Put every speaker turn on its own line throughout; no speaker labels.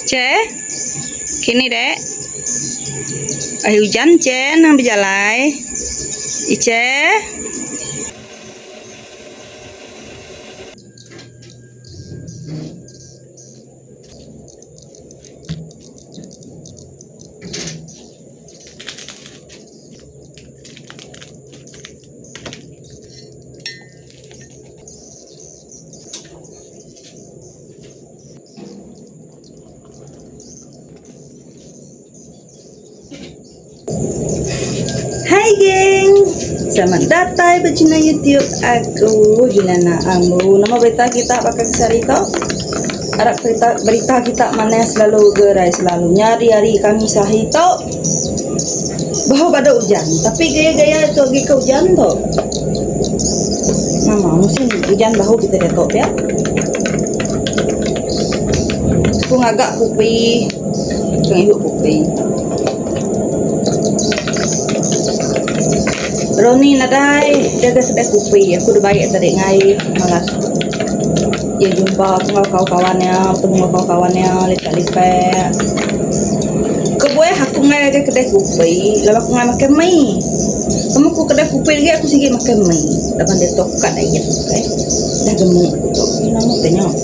Chế kini dek ai hujan chế nang berjalan ice Hai geng, selamat datang di channel YouTube aku Juliana Ambu. Nama berita kita pakai Sarito. Arab berita kita mana selalu gerai selalu nyari hari kami sahito. Bahwa pada hujan, tapi gaya-gaya itu lagi ke hujan tuh. Mama musim hujan bahu kita detok ya. Aku ngagak kupi, ngayuk kupi. Roni nadai jaga sedek kupi aku udah baik tadi ngai malas ya jumpa kawan-kawannya ketemu kawan-kawannya lipat-lipat kebuai aku ngai lagi kedai kupi lalu aku ngai makan mie kamu ku kedai kupi lagi aku sih makan mie depan dia tokat ayat okay? Dah gemuk tu ini nama tanya apa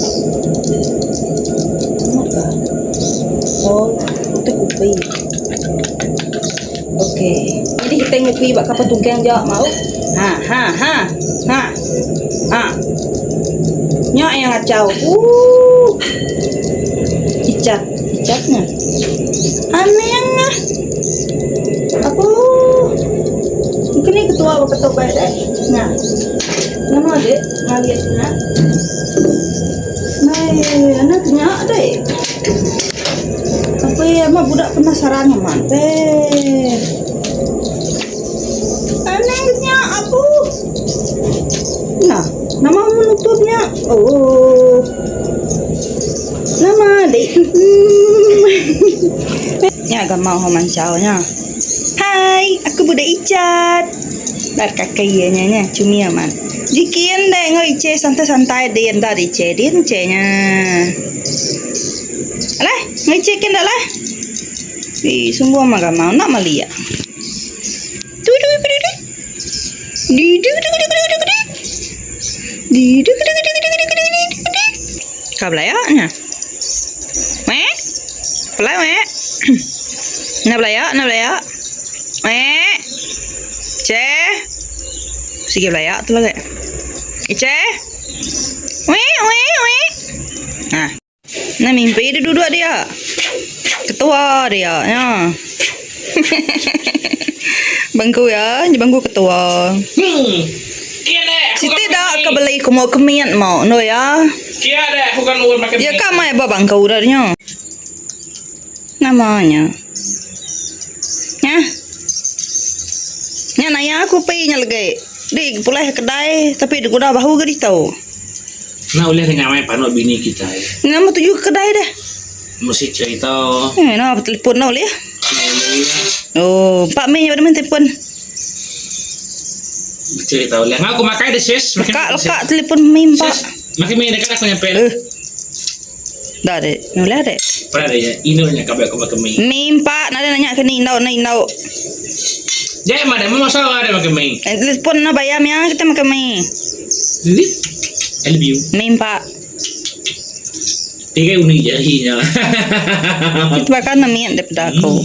oh itu kupi. Okey. Jadi kita ngopi bak kapal tukang jawab mau. Ha. Nyak yang ngacau. Icatnya. Aneh yang ah. Apa? Mungkin ini ketua baik deh. Nah. Nama dek ngaliat nak. Nah, anaknya deh. Apa ya mah budak penasarannya mantep. Anehnya apa? Nah, nama menutupnya. Oh, nama dek. Ya agak mau mancaunya. Hai, aku budak Icat. Dar kakaknya nya cumi aman. Jikian deh ngoice santai-santai dia ntar ice nya. Alah, ngecekin dah lah. Semua mah gak mau nak malia. Kau belayaknya. Pelai. Nak belayak. Sige belayak tu lagi. Ice. Nah. Nah mimpi dia duduk dia. Ketua dia ya. Bangku ya, bangku ketua. Siti dah kebeli mau kemian mau no ya.
Kia deh, bukan uang makan.
Ya kamai ba bangku udahnya. Namanya. Nya naya aku pinya lagi. Di pulih kedai tapi di udah bahu gadi tahu.
Nah, oleh ngamai pano bini kita ya.
Nama tuju kedai dah.
Mesti cerita.
Nah, telepon no ya. Oh, Pak Mei ada main telepon.
Cerita oleh. Aku makai deh sis.
Lekak telepon Mei Pak.
Makin main dekat aku nyampe.
Dah deh, noleh deh.
Pada ya, ini nya kabar aku makan mie.
Mei Pak, nada nanya ke ni indau.
Jangan ada masalah ada makan mie.
Telepon na bayamnya kita makan Mei.
Jadi, I love you.
Mei Pak.
Tiga uni jarinya.
Itu bahkan namian daripada aku.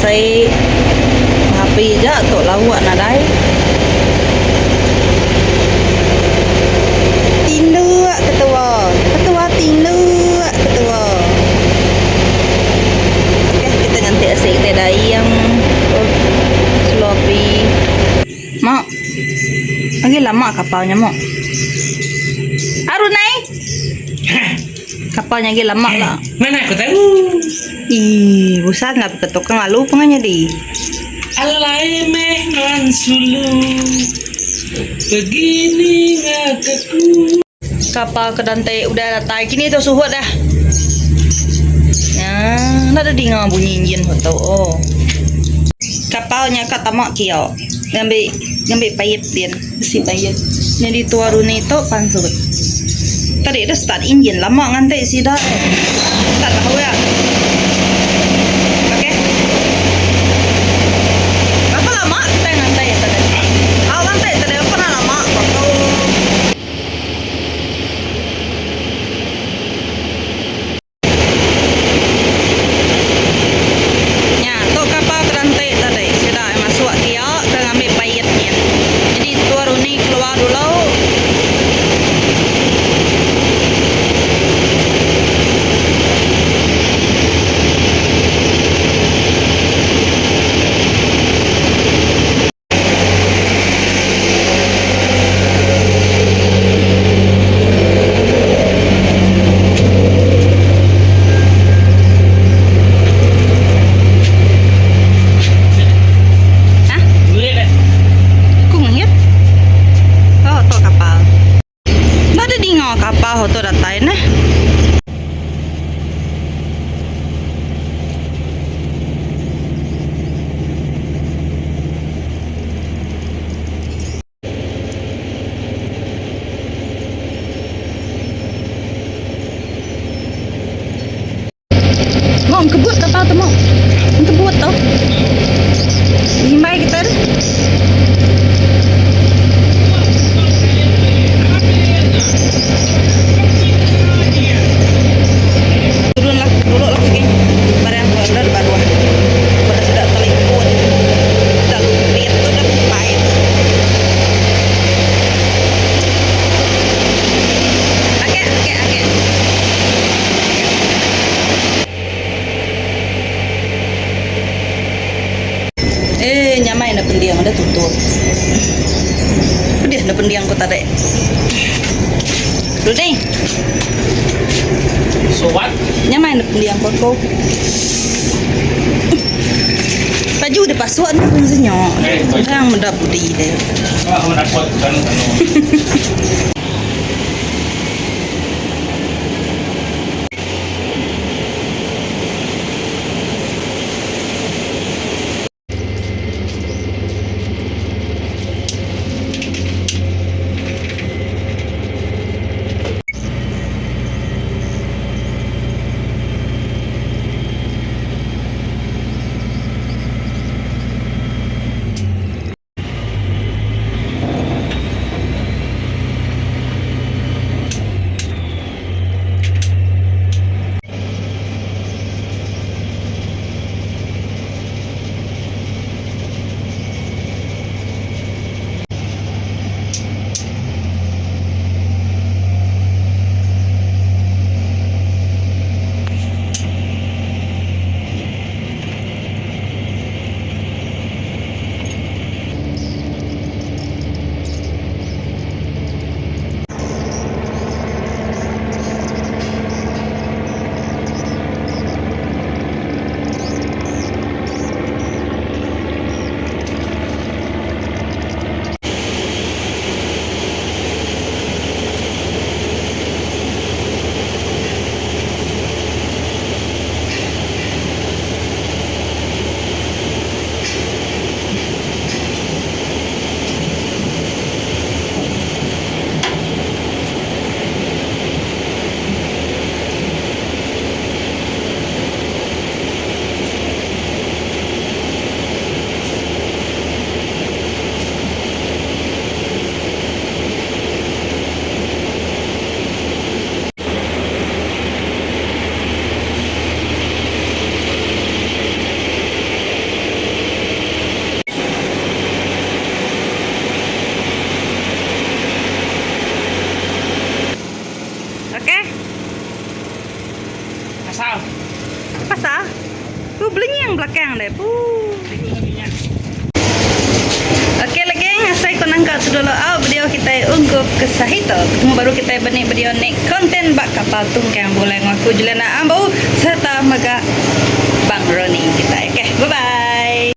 Say happy ja to lawak na dai lama. Lagi lama kapalnya mo. Arun nai. Kapalnya lagi lama lah.
Mana aku tahu.
Ih, busan lah ketukang lalu penganya di.
Alai mehnan sulu. Begini ngataku.
Kapal kedante udah datang kini tuh suhu dah. Ya, nada di ngau bunyi injin hoto. Oh. Kapalnya kata mak kio. Ngambil payet din, si payet. Jadi tua rune itu pansut. Tadi ada start injin lama ngantai sih dah. Start tahu ya. Oke. Berapa lama kita ngantai tadi? Ah, ngantai tadi pernah lama kok. Ya, tu kapal kerantai tadi sudah masuk dia ke ngambil payetnya. Jadi tua runi keluar dulu. Hah?
Boleh dah.
Aku ngehit. Oh, tu kapal. Nada di ngau kapal tu datai nah. Mau kebut kapal tu mau. Kebut tau. Gimana kita? Turunlah dulu lah kaki. Barang order baru. Pada sudah terliput. Sudah lihat sudah pahit. Oke. Nyamai na pendiang ada tutup. Pedih na pendiang ko tadi. Dulu deh.
So what?
Nyamai na pendiang ko. Baju udah pasuan pun senyok. Yang mendap budi deh.
Wah, aku dapat kan.
belakang deh. Oke lagi. saya konangkat sudahlah video kita unggup kesah itu. Ketemu baru kita benih video nek konten bak kapal tungkang boleh ngaku Juliana Ambo serta Mega Bang Roni kita.